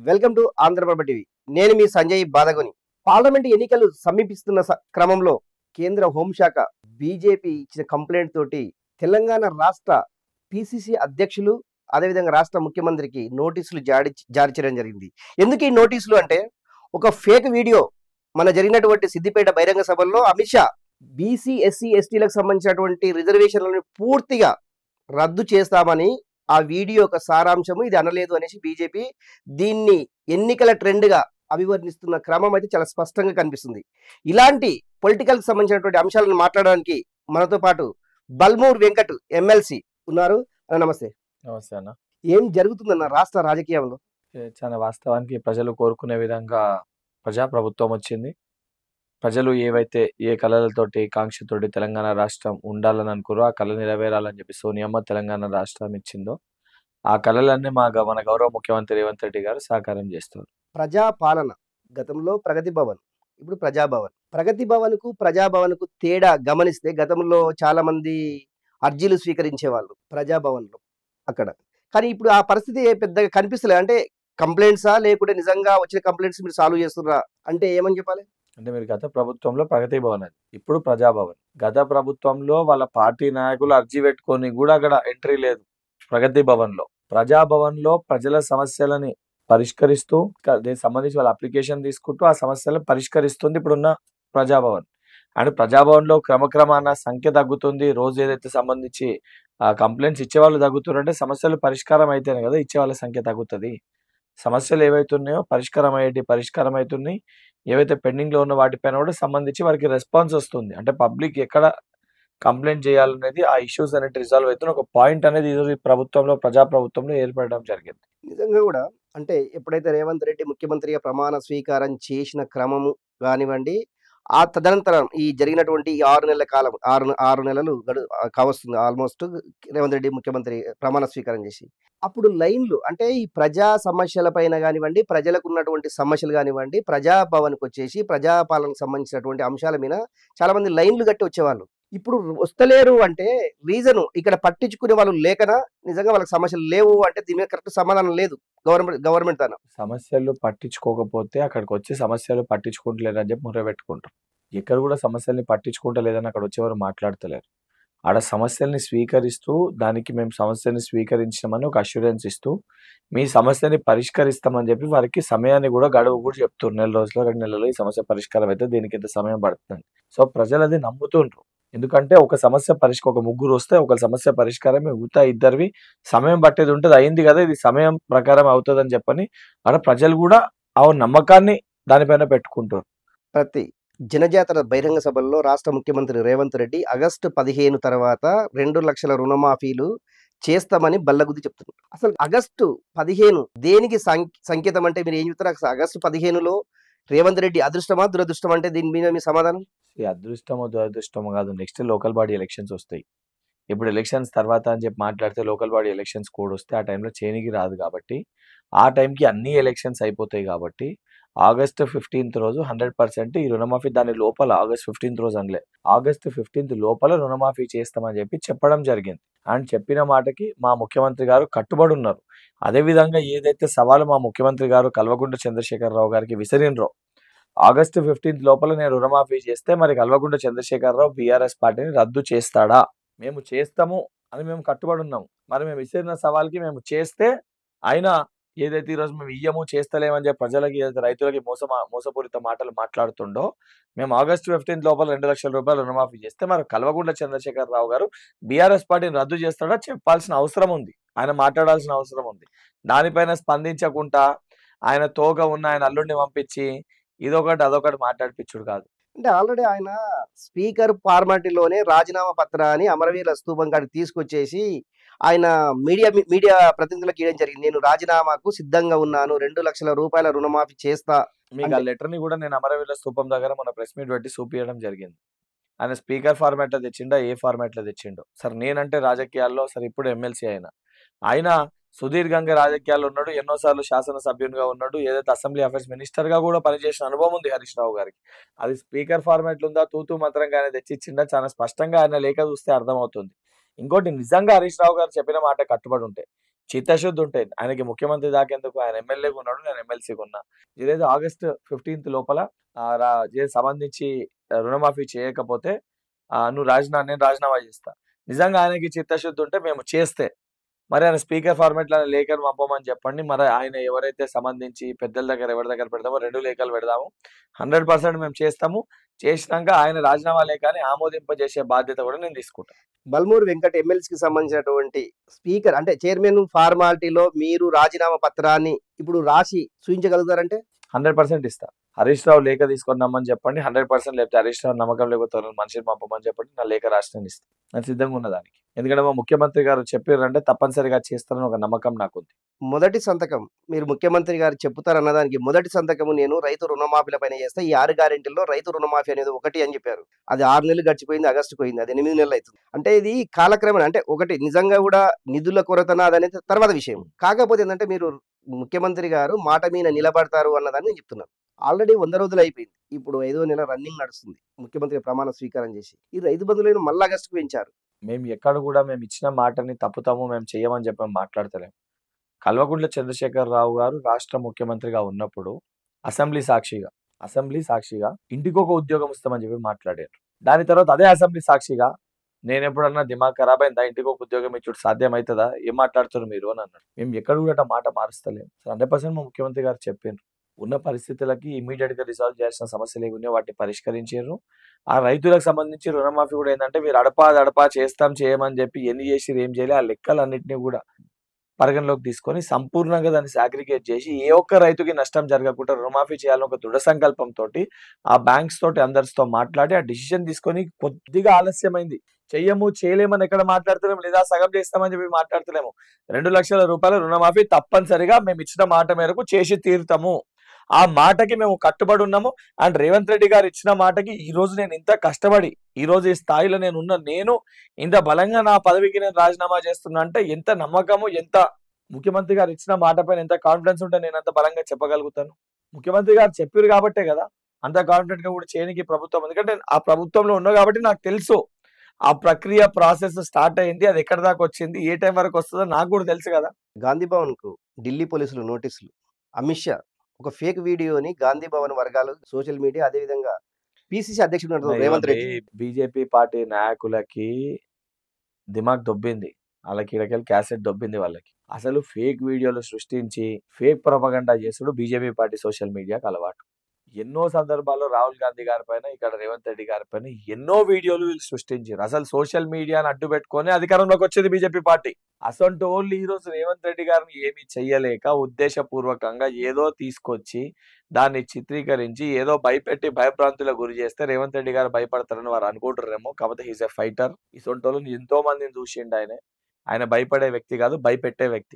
Welcome to Andhraprabha TV. నేను మీ Sanjay బాదగొని. Parliament ఎన్నికలు సమీపిస్తున్న క్రమంలో కేంద్ర హోంశాఖ బీజేపీ ఇచ్చిన కంప్లైంట్ తోటి తెలంగాణ రాష్ట్ర పిసిసి అధ్యక్షులు అదేవిధంగా రాష్ట్ర ముఖ్యమంత్రికి నోటీసులు జారీ చేయడం జరిగింది. ఎందుకు ఈ నోటీసులు అంటే, ఒక ఫేక్ వీడియో మన జరిగినటువంటి సిద్దిపేట బహిరంగ సభల్లో అమిత్ షా బీసీ ఎస్సీ ఎస్టీలకు సంబంధించినటువంటి రిజర్వేషన్లను పూర్తిగా రద్దు చేస్తామని ఆ వీడియో యొక్క సారాంశము ఇది అనలేదు అనేసి బీజేపీ దీన్ని ఎన్నికల ట్రెండ్గా అభివర్ణిస్తున్న క్రమం అయితే చాలా స్పష్టంగా కనిపిస్తుంది. ఇలాంటి పొలిటికల్ కి సంబంధించినటువంటి అంశాలను మాట్లాడడానికి మనతో పాటు బల్మూర్ వెంకట్ ఎమ్మెల్సీ ఉన్నారు. నమస్తే. నమస్తే అన్న. ఏం జరుగుతుందన్న రాష్ట్ర రాజకీయంలో? చాలా వాస్తవానికి ప్రజలు కోరుకునే విధంగా ప్రజాప్రభుత్వం వచ్చింది. ప్రజలు ఏవైతే ఏ కళలతోటి కాంక్షతోటి తెలంగాణ రాష్ట్రం ఉండాలని అనుకురో ఆ కళ నెరవేరాలని చెప్పి సోనియమ్మ తెలంగాణ రాష్ట్రం ఇచ్చిందో ఆ కళలన్నీ మన గౌరవ ముఖ్యమంత్రి రేవంత్ రెడ్డి గారు సహకారం చేస్తారు. ప్రజాపాలన గతంలో ప్రగతి భవన్, ఇప్పుడు ప్రజాభవన్. ప్రగతి భవన్కు ప్రజాభవన్కు తేడా గమనిస్తే గతంలో చాలా మంది అర్జీలు స్వీకరించే వాళ్ళు ప్రజాభవన్లో అక్కడ, కానీ ఇప్పుడు ఆ పరిస్థితి పెద్దగా కనిపిస్తలేదు. అంటే కంప్లైంట్సా లేకుంటే నిజంగా వచ్చిన కంప్లైంట్స్ మీరు సాల్వ్ చేస్తున్నారా అంటే ఏమని చెప్పాలి? అంటే మీరు గత ప్రభుత్వంలో ప్రగతి భవన్ అది, ఇప్పుడు ప్రజాభవన్. గత ప్రభుత్వంలో వాళ్ళ పార్టీ నాయకులు అర్జీ పెట్టుకొని కూడా అక్కడ ఎంట్రీ లేదు. ప్రగతి భవన్ లో, ప్రజాభవన్ లో ప్రజల సమస్యలని పరిష్కరిస్తూ దీనికి సంబంధించి వాళ్ళ అప్లికేషన్ తీసుకుంటూ ఆ సమస్యలను పరిష్కరిస్తుంది ఇప్పుడున్న ప్రజాభవన్. అండ్ ప్రజాభవన్ లో క్రమక్రమాన సంఖ్య తగ్గుతుంది. రోజు ఏదైతే సంబంధించి కంప్లైంట్స్ ఇచ్చేవాళ్ళు తగ్గుతున్నారంటే సమస్యలు పరిష్కారం అయితేనే కదా ఇచ్చేవాళ్ళ సంఖ్య తగ్గుతుంది. సమస్యలు ఏవైతున్నాయో పరిష్కారం అవుతున్నాయి. ఏవైతే పెండింగ్ లో ఉన్న వాటిపైన కూడా సంబంధించి వారికి రెస్పాన్స్ వస్తుంది. అంటే పబ్లిక్ ఎక్కడ కంప్లైంట్ చేయాలనేది ఆ ఇష్యూస్ అనేది రిజాల్వ్ అవుతున్న ఒక పాయింట్ అనేది ఈ ప్రభుత్వంలో ప్రజాప్రభుత్వంలో ఏర్పడడం జరిగింది. నిజంగా కూడా అంటే ఎప్పుడైతే రేవంత్ రెడ్డి ముఖ్యమంత్రిగా ప్రమాణ స్వీకారం చేసిన క్రమము కానివ్వండి, ఆ తదనంతరం ఈ జరిగినటువంటి 6 నెలల కాలం, 6 నెలలు కావస్తుంది ఆల్మోస్ట్ రేవంత్ రెడ్డి ముఖ్యమంత్రి ప్రమాణ స్వీకారం చేసి. అప్పుడు లైన్లు అంటే ఈ ప్రజా సమస్యల పైన కానివ్వండి, ప్రజలకు ఉన్నటువంటి సమస్యలు కానివ్వండి, ప్రజాభవన్కి వచ్చేసి ప్రజాపాలనకు సంబంధించినటువంటి అంశాల మీద చాలా మంది లైన్లు కట్టి వచ్చేవాళ్ళు. ఇప్పుడు వస్తలేరు అంటే రీజను ఇక్కడ పట్టించుకునే వాళ్ళు లేకనా, నిజంగా వాళ్ళకి సమస్యలు లేవు అంటే దీని మీద కరెక్ట్ సమాధానం లేదు గవర్నమెంట్ తన. సమస్యలు పట్టించుకోకపోతే అక్కడికి వచ్చి సమస్యలు పట్టించుకుంటలేరని చెప్పి ముర్ర పెట్టుకుంటారు. ఎక్కడ కూడా సమస్యల్ని పట్టించుకుంటలేదని అక్కడ వచ్చేవారు మాట్లాడతలేరు. ఆడ సమస్యల్ని స్వీకరిస్తూ దానికి మేము సమస్యని స్వీకరించామని ఒక అష్యూరెన్స్ ఇస్తూ మీ సమస్యని పరిష్కరిస్తామని చెప్పి వారికి సమయాన్ని కూడా గడువు కూడా చెప్తారు. 1 నెల రోజులు 2 నెలల్లో ఈ సమస్య పరిష్కారం అయితే దీనికి ఇంత సమయం పడుతుంది. సో ప్రజలు అది నమ్ముతుండ్రు. ఎందుకంటే ఒక ముగ్గురు వస్తే ఒక సమస్య పరిష్కారం మిగతా ఇద్దరివి సమయం పట్టేది ఉంటుంది. అయింది కదా ఇది సమయం ప్రకారం అవుతుంది అని చెప్పని అక్కడ ప్రజలు కూడా ఆ నమ్మకాన్ని దానిపైన పెట్టుకుంటారు. ప్రతి జనజాతర బహిరంగ సభల్లో రాష్ట్ర ముఖ్యమంత్రి రేవంత్ రెడ్డి ఆగస్టు 15 తర్వాత 2 లక్షల రుణమాఫీలు చేస్తామని బల్లగుద్ది చెప్తున్నారు. అసలు ఆగస్టు 15 దేనికి సంకేతం అంటే మీరు ఏం చెప్తారు? ఆగస్టు 15లో రేవంత్ రెడ్డి అదృష్టమా దురదృష్టం అంటే దీని మీద మీ సమాధానం? ఈ అదృష్టమో దురదృష్టమో కాదు, నెక్స్ట్ లోకల్ బాడీ ఎలక్షన్స్ వస్తాయి. ఇప్పుడు ఎలక్షన్స్ తర్వాత అని చెప్పి మాట్లాడితే లోకల్ బాడీ ఎలక్షన్స్ కోడ్ వస్తే ఆ టైంలో చేనికి రాదు. కాబట్టి ఆ టైంకి అన్ని ఎలక్షన్స్ అయిపోతాయి. కాబట్టి ఆగస్టు 15 రోజు 100% ఈ రుణమాఫీ దాని లోపల ఆగస్ట్ 15 రోజు అనలే, ఆగస్టు 15 లోపల రుణమాఫీ చేస్తామని చెప్పి చెప్పడం జరిగింది. అండ్ చెప్పిన మాటకి మా ముఖ్యమంత్రి గారు కట్టుబడి ఉన్నారు. అదేవిధంగా ఏదైతే సవాలు మా ముఖ్యమంత్రి గారు కల్వకుంట్ల చంద్రశేఖరరావు గారికి విసిరినరో, ఆగస్టు 15 లోపల నేను రుణమాఫీ చేస్తే మరి కల్వకుంట్ల చంద్రశేఖరరావు బీఆర్ఎస్ పార్టీని రద్దు చేస్తాడా? మేము చేస్తాము అని మేము కట్టుబడి ఉన్నాము. మరి మేము విసిరిన సవాల్కి మేము చేస్తే ఆయన ఏదైతే ఈరోజు మేము ఇయ్యము చేస్తలేమని చెప్పి ప్రజలకి రైతులకి మోసపూరిత మాటలు మాట్లాడుతుండో, మేము ఆగస్టు 15 లోపల 2 లక్షల రూపాయలు రుణమాఫీ చేస్తే మరి కల్వకుంట్ల చంద్రశేఖరరావు గారు బీఆర్ఎస్ పార్టీని రద్దు చేస్తాడా చెప్పాల్సిన అవసరం ఉంది. ఆయన మాట్లాడాల్సిన అవసరం ఉంది. దానిపైన స్పందించకుండా ఆయన తోక ఉన్న ఆయన అల్లుడిని పంపించి ఇదొకటి అదొకటి మాట్లాడిపించుడు కాదు. అంటే ఆల్రెడీ ఆయన స్పీకర్ ఫార్మాటిలోనే రాజీనామా పత్రాన్ని అమరవీరుల స్తూపం కాడికి తీసుకొచ్చేసి ఆయన మీడియా ప్రతినిధులకు ఇవ్వడం జరిగింది. నేను రాజీనామాకు సిద్ధంగా ఉన్నాను, 2 లక్షల రూపాయల రుణమాఫీ చేస్తా. మీకు ఆ లెటర్ ని కూడా నేను అమరవీరుల స్తూపం దగ్గర మన ప్రెస్ మీట్ పెట్టి చూపించడం జరిగింది. ఆయన స్పీకర్ ఫార్మాట్ లో తెచ్చిండా, ఏ ఫార్మాట్ లో తెచ్చిండో. సార్ నేనంటే రాజకీయాల్లో సార్ ఇప్పుడు ఎమ్మెల్సీ ఆయన సుదీర్ఘంగా రాజకీయాల్లో ఉన్నాడు. ఎన్నోసార్లు శాసనసభ్యునిగా ఉన్నాడు. ఏదైతే అసెంబ్లీ అఫైర్స్ మినిస్టర్ గా కూడా పనిచేసిన అనుభవం ఉంది హరీష్ రావు గారికి. అది స్పీకర్ ఫార్మాట్ ఉందా తూతూ మంత్రంగా ఆయన తెచ్చిచ్చిండా చాలా స్పష్టంగా ఆయన లేఖ చూస్తే అర్థమవుతుంది. ఇంకోటి, నిజంగా హరీష్ రావు గారు చెప్పిన మాట కట్టుబడి ఉంటే చిత్తశుద్ధి ఉంటే ఆయనకి ముఖ్యమంత్రి దాకేందుకు, ఆయన ఎమ్మెల్యేగా ఉన్నాడు, నేను ఎమ్మెల్సీగా ఉన్నా. ఇదేదో ఆగస్ట్ 15 లోపల సంబంధించి రుణమాఫీ చేయకపోతే నేను రాజీనామా చేస్తా. నిజంగా ఆయనకి చిత్తశుద్ధి ఉంటే మేము చేస్తే మరి ఆయన స్పీకర్ ఫార్మాట్లో లేఖను పంపమని చెప్పండి. మరి ఆయన ఎవరైతే సంబంధించి పెద్దల దగ్గర ఎవరి దగ్గర పెడతామో 2 లేఖలు పెడదాము. 100% మేము చేస్తాము. చేసినాక ఆయన రాజీనామా లేఖని ఆమోదింపజేసే బాధ్యత కూడా నేను తీసుకుంటా. బల్మూరు వెంకట్ ఎమ్మెల్సీకి సంబంధించినటువంటి స్పీకర్ అంటే చైర్మన్ ఫార్మాలిటీలో మీరు రాజీనామా పత్రాన్ని ఇప్పుడు రాసి చూపించగలుగుతారంటే 100% ఇస్తా. హరీష్ రావు లేఖ తీసుకొని రమ్మని చెప్పండి. 100% లేకపోతే హరీష్ రావు నమ్మకం లేకపోతే మనిషిని పంపమని చెప్పండి. నా లేఖ రాసి నేను ఇస్తాను. నేను సిద్ధంగా ఉన్న దానికి. ఎందుకంటే మా ముఖ్యమంత్రి గారు చెప్పారంటే తప్పనిసరిగా చేస్తారని ఒక నమ్మకం నాకుంది. మొదటి సంతకం మీరు ముఖ్యమంత్రి గారు చెప్తారన్న దానికి మొదటి సంతకము నేను రైతు రుణమాఫీల పైన చేస్తా. ఈ 6 గ్యారెంటీల్లో రైతు రుణమాఫీ అనేది ఒకటి అని చెప్పారు. అది 6 నెలలు గడిచిపోయింది, ఆగస్టు పోయింది, అది 8 నెలలు అవుతుంది. అంటే ఇది కాలక్రమేణా అంటే ఒకటి నిజంగా కూడా నిధుల కొరతన అదనేది తర్వాత విషయం. కాకపోతే ఏంటంటే మీరు ముఖ్యమంత్రి గారు మాట మీద నిలబడతారు అన్నదాన్ని నేను చెప్తున్నాను. ఆల్రెడీ 100 రోజులు అయిపోయింది. ఇప్పుడు 5వ నెల రన్నింగ్ నడుస్తుంది. ముఖ్యమంత్రి ప్రమాణ స్వీకారం చేసి ఈ రైతు బంధువులను మళ్ళీ ఆగస్టుకు పెంచారు. మేము ఎక్కడ కూడా మేము ఇచ్చిన మాటని తప్పుతాము, మేము చెయ్యమని చెప్పి మాట్లాడతలేము. కల్వకుంట్ల చంద్రశేఖరరావు గారు రాష్ట్ర ముఖ్యమంత్రిగా ఉన్నప్పుడు అసెంబ్లీ సాక్షిగా ఇంటికొక ఉద్యోగం ఇస్తామని చెప్పి మాట్లాడారు. దాని తర్వాత అదే అసెంబ్లీ సాక్షిగా నేను ఎప్పుడన్నా దిమాగ్ ఖరాబ్ అయిందా, ఇంటికి ఒక ఉద్యోగం ఇచ్చుడు సాధ్యం అవుతుందా, ఏం మాట్లాడుతున్నారు మీరు అని అన్నాడు. మేము ఎక్కడ కూడా మాట మారుస్తలేము. 100% మా ముఖ్యమంత్రి గారు చెప్పారు. ఉన్న పరిస్థితులకి ఇమీడియట్ గా రిజాల్వ్ చేయాల్సిన సమస్యలు ఏమి వాటిని పరిష్కరించారు. ఆ రైతులకు సంబంధించి రుణమాఫీ కూడా ఏంటంటే మీరు అడపా చేస్తాం చేయమని చెప్పి ఎన్ని చేసిరు ఏం చేయలే ఆ లెక్కలన్నింటినీ కూడా పరిగణలోకి తీసుకొని సంపూర్ణంగా దాన్ని సాగ్రిగేట్ చేసి ఏ ఒక్క రైతుకి నష్టం జరగకుండా రుణమాఫీ చేయాలని ఒక దృఢ సంకల్పంతో ఆ బ్యాంక్స్ తోటి అందరితో మాట్లాడి ఆ డిసిషన్ తీసుకొని కొద్దిగా ఆలస్యమైంది. చేయలేమని ఎక్కడ మాట్లాడుతున్నాము, లేదా సగం చేస్తామని చెప్పి మాట్లాడుతున్నాము. 2 లక్షల రూపాయల రుణమాఫీ తప్పనిసరిగా మేము ఇచ్చిన మాట మేరకు చేసి తీరుతాము. ఆ మాటకి మేము కట్టుబడి ఉన్నాము. అండ్ రేవంత్ రెడ్డి గారు ఇచ్చిన మాటకి ఈ రోజు నేను ఇంత కష్టపడి ఈ రోజు ఈ స్థాయిలో నేను ఇంత బలంగా నా పదవికి నేను రాజీనామా చేస్తున్నా అంటే ఎంత నమ్మకము, ఎంత ముఖ్యమంత్రి గారు ఇచ్చిన మాట పైన ఎంత కాన్ఫిడెన్స్ ఉంటే నేను అంత బలంగా చెప్పగలుగుతాను. ముఖ్యమంత్రి గారు చెప్పారు కాబట్టే కదా అంత కాన్ఫిడెంట్ గా కూడా చేయనికి ప్రభుత్వం. ఎందుకంటే ఆ ప్రభుత్వంలో ఉన్నా కాబట్టి నాకు తెలుసు ఆ ప్రక్రియ ప్రాసెస్ స్టార్ట్ అయింది, అది ఎక్కడ దాకా వచ్చింది, ఏ టైం వరకు వస్తుందో నాకు కూడా తెలుసు కదా. గాంధీ భవన్ కు ఢిల్లీ పోలీసులు నోటీసులు. అమిత్ షా ఒక ఫేక్ వీడియోని గాంధీ భవన్ వర్గాలు సోషల్ మీడియా అదేవిధంగా పిసిసి అధ్యక్షుడు రేవంత్ రెడ్డి బీజేపీ పార్టీ నాయకులకి దిమాగ్ దొబ్బింది, వాళ్ళకి ఇక్కడికి క్యాసెట్ దొబ్బింది. వాళ్ళకి అసలు ఫేక్ వీడియోలు సృష్టించి ఫేక్ ప్రొపగండా చేసుడు బీజేపీ పార్టీ సోషల్ మీడియాకి అలవాటు. ఎన్నో సందర్భాల్లో రాహుల్ గాంధీ గారి పైన ఇక్కడ రేవంత్ రెడ్డి గారి పైన ఎన్నో వీడియోలు వీళ్ళు సృష్టించారు. అసలు సోషల్ మీడియాని అడ్డు పెట్టుకొని అధికారంలోకి వచ్చేది బీజేపీ పార్టీ. అసలు ఓన్లీ ఈ రోజు రేవంత్ రెడ్డి గారిని ఏమీ చెయ్యలేక ఉద్దేశపూర్వకంగా ఏదో తీసుకొచ్చి దాన్ని చిత్రీకరించి ఏదో భయపెట్టి భయభ్రాంతులకు గురి చేస్తే రేవంత్ రెడ్డి గారు భయపడతారని వారు అనుకుంటారేమో. కాకపోతే హీస్ ఎ ఫైటర్. ఇసొంటోళ్ళని ఎంతో మందిని చూసిండు ఆయన భయపడే వ్యక్తి కాదు, భయపెట్టే వ్యక్తి.